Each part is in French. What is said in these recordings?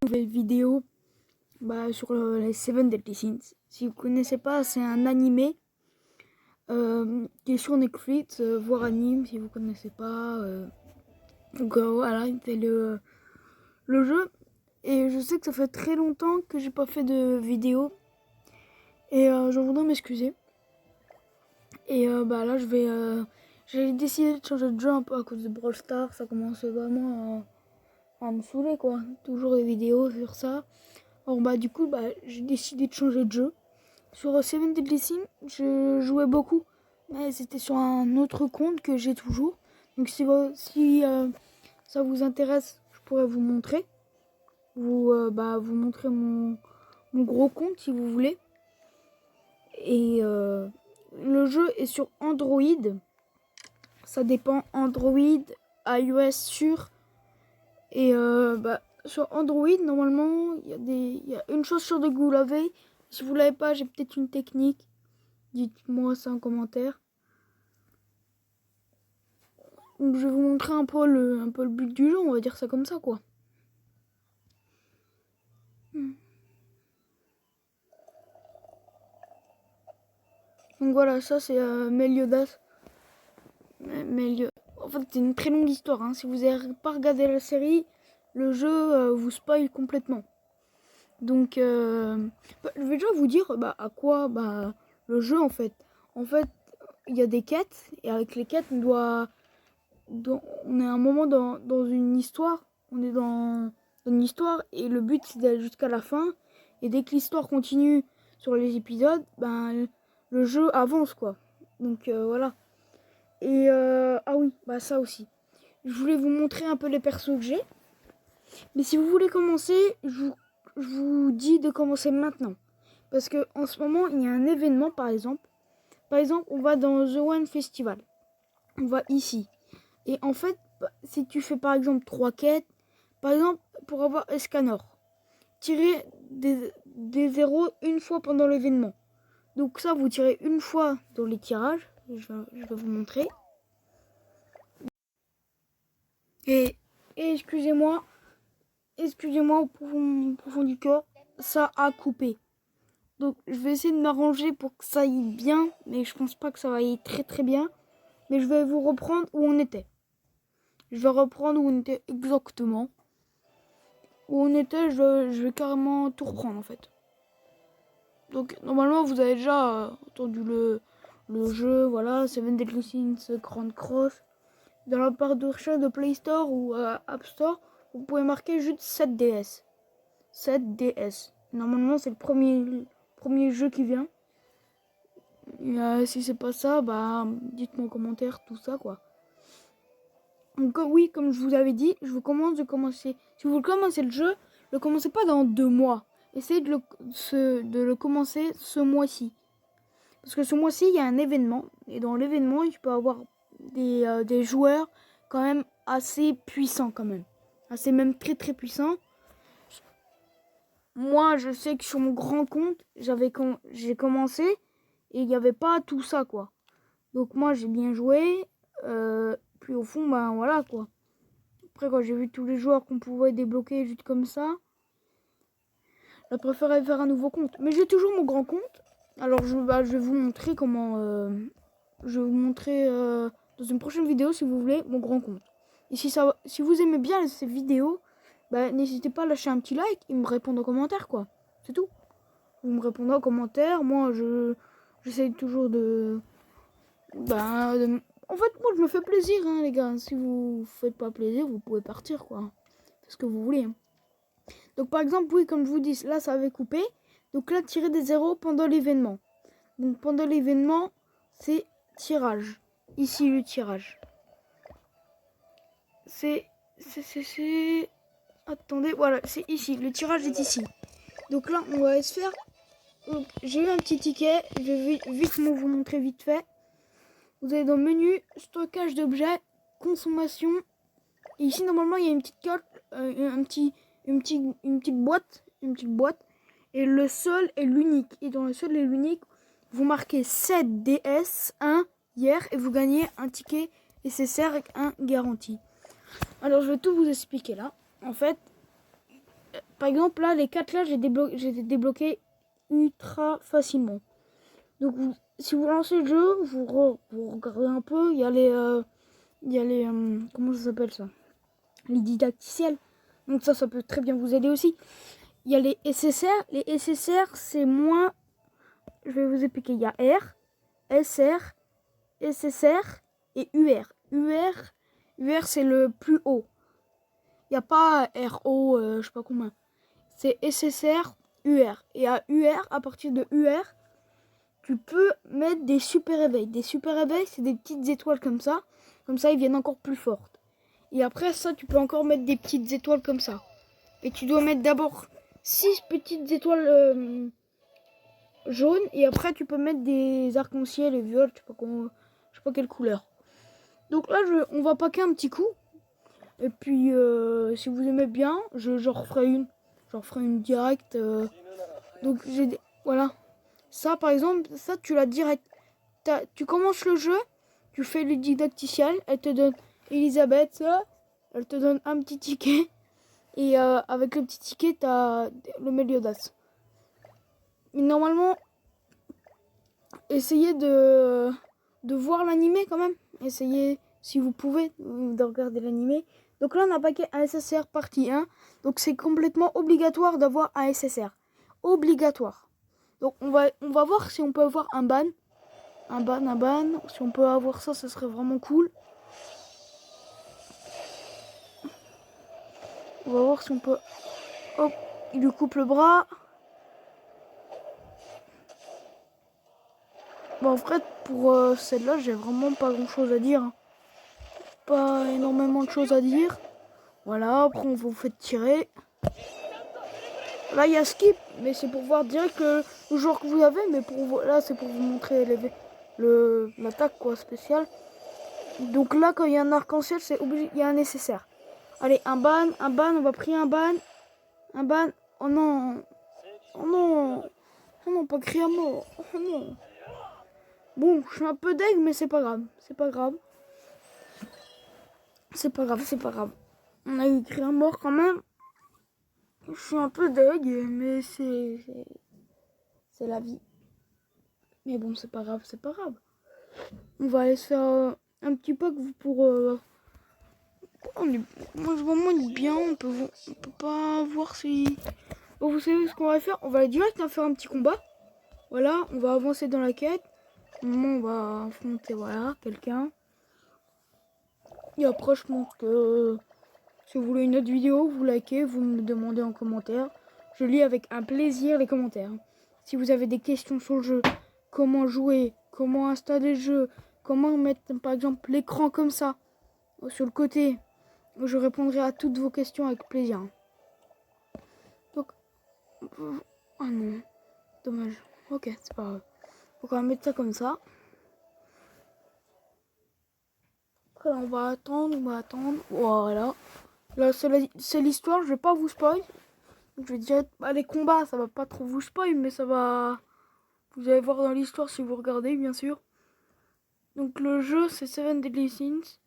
nouvelle vidéo sur les Seven Deadly Sins. Si vous connaissez pas, c'est un animé qui est sur Netflix, voire anime si vous connaissez pas. Donc voilà, c'est le jeu. Et je sais que ça fait très longtemps que j'ai pas fait de vidéo. Et je voudrais m'excuser. Et là j'ai décidé de changer de jeu un peu à cause de Brawl Stars. Ça commence vraiment à me saouler quoi. Toujours des vidéos sur ça. Alors du coup j'ai décidé de changer de jeu. Sur Seven Deadly Sins, je jouais beaucoup. Mais c'était sur un autre compte que j'ai toujours. Donc si ça vous intéresse, je pourrais vous montrer. Vous montrer mon gros compte si vous voulez. Et le jeu est sur Android. Ça dépend Android, iOS sûr. Et sur Android, normalement, il y a une chose sur que vous l'avez. Si vous l'avez pas, j'ai peut-être une technique. Dites-moi ça en commentaire. Donc, je vais vous montrer un peu le but du jeu, on va dire ça comme ça, quoi. Donc voilà, ça c'est Meliodas. En fait, c'est une très longue histoire. Hein. Si vous n'avez pas regardé la série, le jeu vous spoil complètement. Donc, je vais déjà vous dire à quoi le jeu en fait. En fait, il y a des quêtes et avec les quêtes, on est à un moment dans une histoire. On est dans une histoire et le but c'est d'aller jusqu'à la fin. Et dès que l'histoire continue sur les épisodes, le jeu avance quoi. Donc voilà. Et ah oui, ça aussi. Je voulais vous montrer un peu les persos que j'ai. Mais si vous voulez commencer, je vous dis de commencer maintenant. Parce que en ce moment, il y a un événement par exemple. Par exemple, on va dans The One Festival. On va ici. Et en fait, si tu fais par exemple 3 quêtes, par exemple, pour avoir Escanor, tirez des zéros une fois pendant l'événement. Donc ça, vous tirez une fois dans les tirages. Je vais vous montrer. Et excusez-moi au profond du cœur, ça a coupé. Donc je vais essayer de m'arranger pour que ça aille bien, mais je pense pas que ça va aller très très bien. Mais je vais vous reprendre où on était. Je vais reprendre où on était exactement. Où on était, je vais carrément tout reprendre en fait. Donc normalement vous avez déjà entendu le jeu, voilà, Seven Deadly Sins Grand Cross. Dans la barre de recherche de Play Store ou App Store, vous pouvez marquer juste 7DS. 7DS. Normalement c'est le premier jeu qui vient. Et, si c'est pas ça, dites-moi en commentaire tout ça quoi. Donc oui, comme je vous avais dit, je vous commence de commencer. Si vous commencez le jeu, ne le commencez pas dans 2 mois. Essayez de le commencer ce mois-ci. Parce que ce mois-ci, il y a un événement. Et dans l'événement, il peut y avoir des joueurs quand même assez puissants quand même. Assez même très très puissants. Moi, je sais que sur mon grand compte, j'ai commencé et il n'y avait pas tout ça quoi. Donc moi, j'ai bien joué. Puis au fond, voilà quoi. Après, quand j'ai vu tous les joueurs qu'on pouvait débloquer juste comme ça, j'ai préféré faire un nouveau compte. Mais j'ai toujours mon grand compte. Alors, je vais vous montrer comment... je vais vous montrer dans une prochaine vidéo, si vous voulez, mon grand compte. Et si vous aimez bien ces vidéos, n'hésitez pas à lâcher un petit like et me répondre en commentaire, quoi. C'est tout. Vous me répondez en commentaire. Moi, j'essaye toujours en fait, moi, je me fais plaisir, hein, les gars. Si vous faites pas plaisir, vous pouvez partir, quoi. Faites ce que vous voulez. Hein. Donc, par exemple, oui, comme je vous dis, là, ça avait coupé. Donc là, tirer des zéros pendant l'événement. Donc, pendant l'événement, c'est tirage. Ici, le tirage. Attendez, voilà, c'est ici. Le tirage est ici. Donc là, on va se faire... J'ai eu un petit ticket. Je vais vite vous montrer vite fait. Vous allez dans le menu, stockage d'objets, consommation. Et ici, normalement, il y a une petite carte, une petite boîte. Et le seul et l'unique. Et dans le seul et l'unique, vous marquez 7DS1 hier et vous gagnez un ticket SSR avec un garantie. Alors, je vais tout vous expliquer là. En fait, par exemple, là, les 4 là, j'ai débloqué ultra facilement. Donc, si vous lancez le jeu, vous regardez un peu, il y a les comment ça s'appelle ça? Les didacticiels. Donc ça peut très bien vous aider aussi. Il y a les SSR. Les SSR, c'est moins... Je vais vous expliquer. Il y a R, SR, SSR et UR. UR c'est le plus haut. Il n'y a pas RO, je sais pas combien. C'est SSR, UR. Et à UR, à partir de UR, tu peux mettre des super réveils. Des super réveils, c'est des petites étoiles comme ça. Comme ça, ils viennent encore plus fortes. Et après ça, tu peux encore mettre des petites étoiles comme ça. Et tu dois mettre d'abord 6 petites étoiles jaunes. Et après, tu peux mettre des arcs-en-ciel et violet, je sais pas quelle couleur. Donc là, on va packer un petit coup. Et puis, si vous aimez bien, j'en referai une. J'en ferai une directe. Donc, voilà. Ça, par exemple, ça, tu l'as direct. Tu commences le jeu, tu fais le didacticiel, elle te donne Elisabeth, elle te donne un petit ticket. Et avec le petit ticket, tu as le Meliodas. Mais normalement, essayez de voir l'animé quand même. Essayez, si vous pouvez, de regarder l'animé. Donc là, on a paquet un SSR partie 1. Donc c'est complètement obligatoire d'avoir un SSR. Obligatoire. Donc on va voir si on peut avoir un ban. Un ban. Si on peut avoir ça, ça serait vraiment cool. On va voir si on peut... Hop, il lui coupe le bras. Bon, en fait, pour celle-là, j'ai vraiment pas grand-chose à dire. Pas énormément de choses à dire. Voilà, après on vous fait tirer. Là, il y a skip, mais c'est pour voir direct le joueur que vous avez. Mais là, c'est pour vous montrer l'attaque quoi spéciale. Donc là, quand il y a un arc-en-ciel, c'est obligé, il y a un nécessaire. Allez, un ban, on va prier un ban. Un ban. Oh non. Oh non. Oh non, pas crier à mort. Oh non. Bon, je suis un peu deg, mais c'est pas grave. C'est pas grave. C'est pas grave. On a eu crié à mort quand même. Je suis un peu deg, mais c'est la vie. Mais bon, c'est pas grave. On va aller se faire un petit pack pour... moi, je vraiment bien. On peut pas voir si... Bon, vous savez ce qu'on va faire? On va aller direct faire un petit combat. Voilà, on va avancer dans la quête. On va affronter, voilà, quelqu'un. Et après, je pense que si vous voulez une autre vidéo, vous likez, vous me demandez en commentaire. Je lis avec un plaisir les commentaires. Si vous avez des questions sur le jeu, comment jouer, comment installer le jeu, comment mettre par exemple l'écran comme ça, sur le côté, je répondrai à toutes vos questions avec plaisir. Donc, ah non, dommage. Ok, c'est pas grave. Donc on va mettre ça comme ça. Après, on va attendre. Voilà. Là, c'est l'histoire, je vais pas vous spoil. Je vais dire, les combats, ça va pas trop vous spoil, mais ça va... Vous allez voir dans l'histoire si vous regardez, bien sûr. Donc le jeu, c'est Seven Deadly Sins.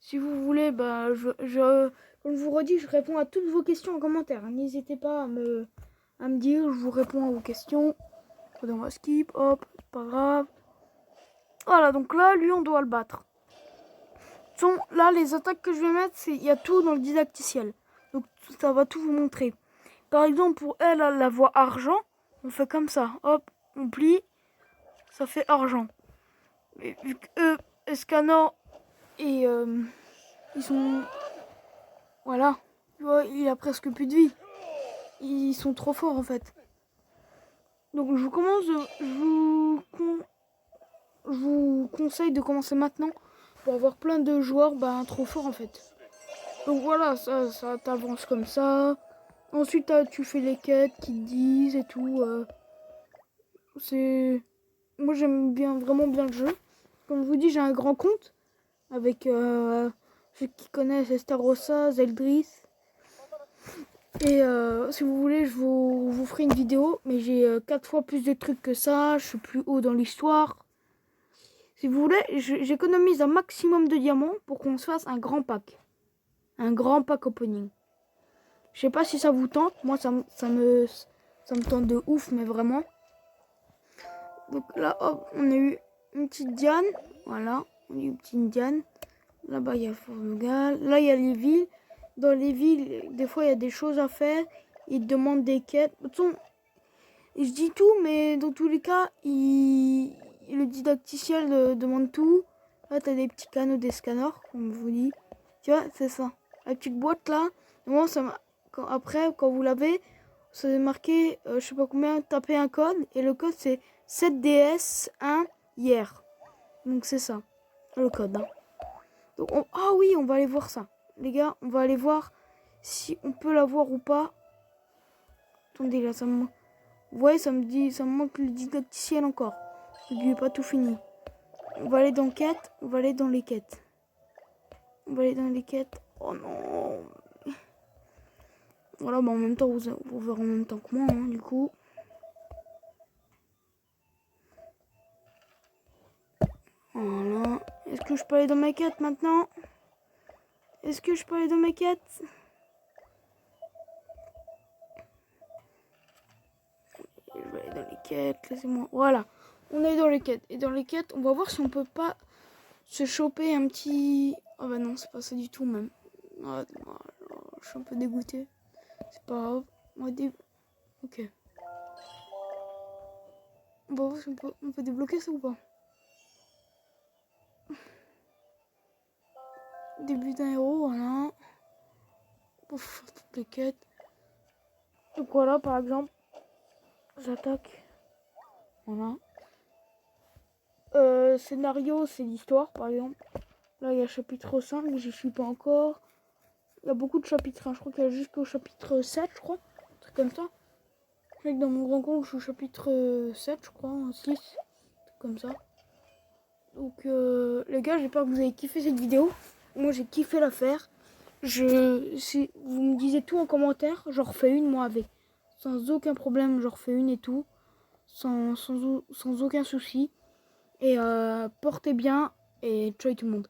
Si vous voulez, comme je vous redis, je réponds à toutes vos questions en commentaire. N'hésitez pas à me dire, je vous réponds à vos questions. On va skip, hop, c'est pas grave. Voilà, donc là, lui, on doit le battre. Là, les attaques que je vais mettre, il y a tout dans le didacticiel. Donc ça va tout vous montrer. Par exemple, pour elle, la voix argent, on fait comme ça. Hop, on plie, ça fait argent. Mais vu que Escanor et ils sont... Voilà. Tu vois, il a presque plus de vie. Ils sont trop forts en fait. Donc je vous conseille de commencer maintenant pour avoir plein de joueurs trop forts en fait. Donc voilà, ça t'avance comme ça. Ensuite tu fais les quêtes qui te disent et tout. Moi j'aime vraiment bien le jeu. Comme je vous dis, j'ai un grand compte avec ceux qui connaissent Estarossa, Zeldris. Et si vous voulez, je vous ferai une vidéo, mais j'ai 4 fois plus de trucs que ça. Je suis plus haut dans l'histoire. Si vous voulez, j'économise un maximum de diamants pour qu'on se fasse un grand pack. Un grand pack opening. Je sais pas si ça vous tente. Moi, ça me tente de ouf, mais vraiment. Donc là, hop, on a eu une petite Diane. Voilà, on a eu une petite Diane. Là-bas, il y a Formegal. Là, il y a les villes. Dans les villes, des fois, il y a des choses à faire. Ils demandent des quêtes. De toute façon, je dis tout, mais dans tous les cas, le didacticiel demande tout. Là, tu as des petits canaux, des scanners, comme je vous dis. Tu vois, c'est ça. La petite boîte là, moi, après, quand vous l'avez, c'est marqué, je sais pas combien, tapez un code. Et le code, c'est 7DS1 hier. Donc, c'est ça, le code. Hein. Donc, ah oui, on va aller voir ça. Les gars, on va aller voir si on peut l'avoir ou pas. Attendez, là, ça me... Vous voyez, ça me manque le didacticiel encore. Je n'ai pas tout fini. On va aller dans quête. On va aller dans les quêtes. On va aller dans les quêtes. Oh non. Voilà, bah en même temps, vous verrez en même temps que moi, hein, du coup. Voilà. Est-ce que je peux aller dans mes quêtes maintenant? Est-ce que je peux aller dans mes quêtes? Je vais aller dans les quêtes, laissez-moi. Voilà. On est dans les quêtes. Et dans les quêtes, on va voir si on peut pas se choper un petit... Oh bah non, c'est pas ça du tout même. Ah, je suis un peu dégoûté. C'est pas grave. Ok. On va voir si on peut débloquer ça ou pas. Début d'un héros, voilà. Ouf, toutes les quêtes. Donc voilà, par exemple, j'attaque. Voilà. Scénario, c'est l'histoire, par exemple. Là, il y a chapitre 5, j'y suis pas encore. Il y a beaucoup de chapitres, hein. Je crois qu'il y a jusqu'au chapitre 7, je crois. Un truc comme ça. Je sais que dans mon grand compte, je suis au chapitre 7, je crois, 6. Un truc comme ça. Donc, les gars, j'espère que vous avez kiffé cette vidéo. Moi, j'ai kiffé la faire. Si vous me disiez tout en commentaire, j'en refais une, moi, avec. Sans aucun problème, j'en refais une et tout. Sans aucun souci. Et portez bien et ciao tout le monde.